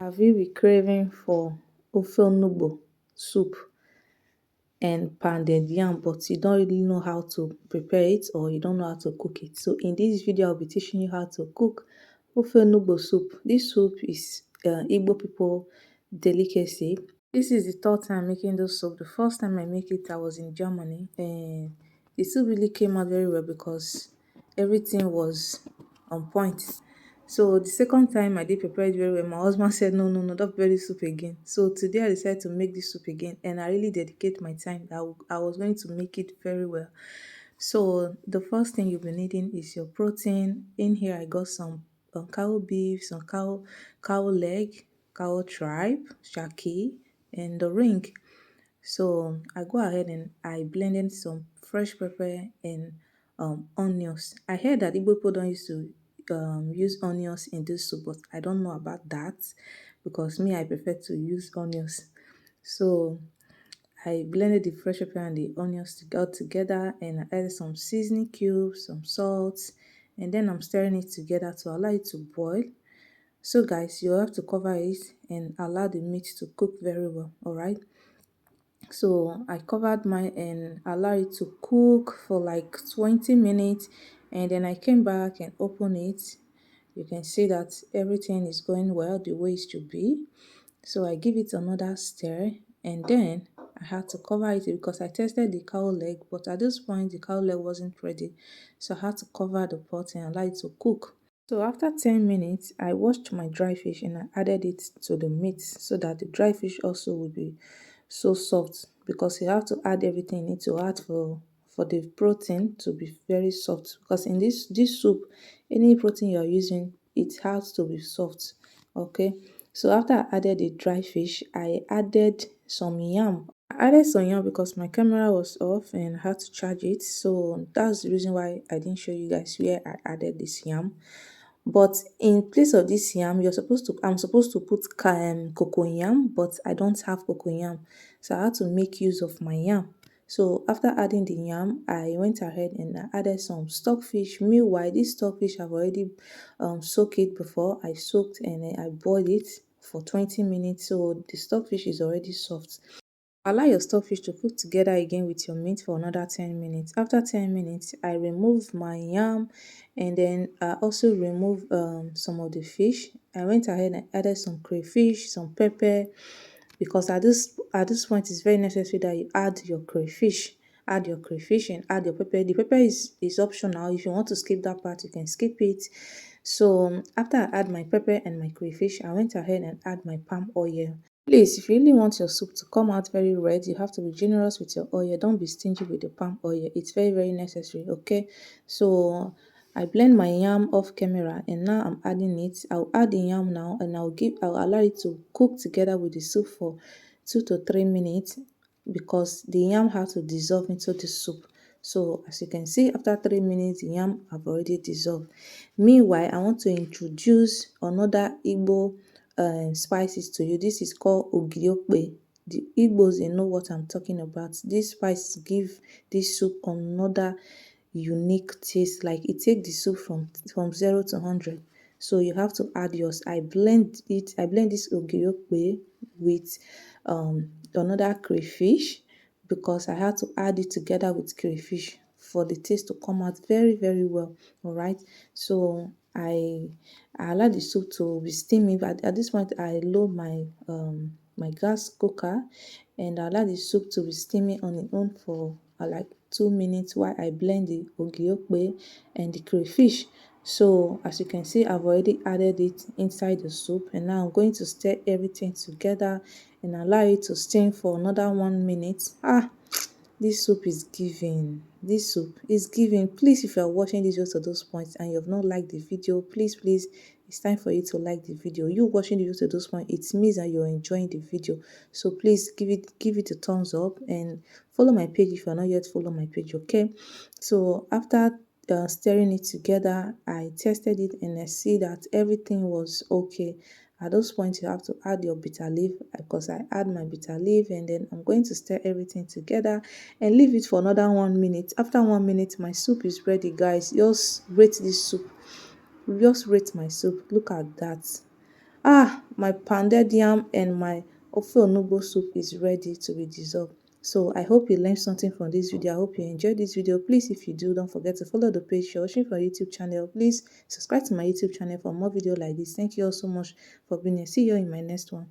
Have you been craving for ofe onugbo soup and pounded yam, but you don't really know how to prepare it or you don't know how to cook it? So in this video, I'll be teaching you how to cook ofe onugbo soup. This soup is Igbo people delicacy. This is the third time making this soup. The first time I make it, I was in Germany, and the soup really came out very well because everything was on point. So the second time I did prepare it very well, my husband said, no, no, no, don't prepare this soup again. So today I decided to make this soup again, and I really dedicate my time. I was going to make it very well. So the first thing you'll be needing is your protein. In here I got some cow beef, some cow leg, cow tripe, shaki, and the ring. So I go ahead and I blended some fresh pepper and onions. I heard that Igbo people don't used to use onions in this soup, but I don't know about that because me, I prefer to use onions. So I blended the fresh pepper and the onions together, and I added some seasoning cubes, some salt, and then I'm stirring it together to allow it to boil. So guys, you have to cover it and allow the meat to cook very well, all right? So I covered mine and allowed it to cook for like 20 minutes, and then I came back and opened it. You can see that everything is going well the way it should be. So I give it another stir, and then I had to cover it because I tested the cow leg, but at this point the cow leg wasn't ready. So I had to cover the pot and allow it to cook. So after 10 minutes, I washed my dry fish and I added it to the meat so that the dry fish also will be so soft, because you have to add everything you need to add for the protein to be very soft, because in this soup, any protein you are using, it has to be soft. Okay, so after I added the dry fish, I added some yam. I added some yam because my camera was off and I had to charge it, so that's the reason why I didn't show you guys where I added this yam. But in place of this yam, I'm supposed to put cocoyam, but I don't have cocoyam. So I had to make use of my yam. So after adding the yam, I went ahead and I added some stockfish. Meanwhile, this stockfish I've already soaked it before. I soaked and then I boiled it for 20 minutes. So the stockfish is already soft. Allow your stockfish to cook together again with your meat for another 10 minutes. After 10 minutes, I remove my yam, and then I also remove some of the fish. I went ahead and added some crayfish, some pepper, because at this point it's very necessary that you add your crayfish. Add your crayfish and add your pepper. The pepper is optional. If you want to skip that part, you can skip it. So after I add my pepper and my crayfish, I went ahead and add my palm oil. Please, if you really want your soup to come out very red, you have to be generous with your oil. Don't be stingy with the palm oil. It's very, very necessary, okay? So I blend my yam off camera and now I'm adding it. I'll add the yam now and I'll allow it to cook together with the soup for 2 to 3 minutes, because the yam has to dissolve into the soup. So as you can see, after 3 minutes, the yam have already dissolved. Meanwhile, I want to introduce another Igbo spices to you. This is called ogiokpe. The Igbos, they know what I'm talking about. These spices give this soup another unique taste. Like it take the soup from 0 to 100. So you have to add yours. I blend this ogiokpe with another crayfish, because I had to add it together with crayfish for the taste to come out very, very well. All right, so I allow the soup to be steaming, but at this point I load my gas cooker and I allow the soup to be steaming on its own for like 2 minutes while I blend the ogiokpe and the crayfish. So as you can see, I've already added it inside the soup, and now I'm going to stir everything together and allow it to steam for another 1 minute. This soup is giving. This soup is giving. Please, if you are watching this just at those points and you have not liked the video, please, it's time for you to like the video. You watching the video to those points, it means that you're enjoying the video. So please give it a thumbs up and follow my page if you're not yet follow my page, okay? So after stirring it together, I tested it and I see that everything was okay. At those points, you have to add your bitter leaf, because I add my bitter leaf, and then I'm going to stir everything together and leave it for another 1 minute. After 1 minute, my soup is ready, guys. Just rate this soup. Just rate my soup. Look at that. My pounded yam and my ofe onugbo soup is ready to be dissolved. So I hope you learned something from this video. I hope you enjoyed this video. Please, if you do, don't forget to follow the page. If you're watching from YouTube channel, please subscribe to my YouTube channel for more video like this. Thank you all so much for being here. See you in my next one.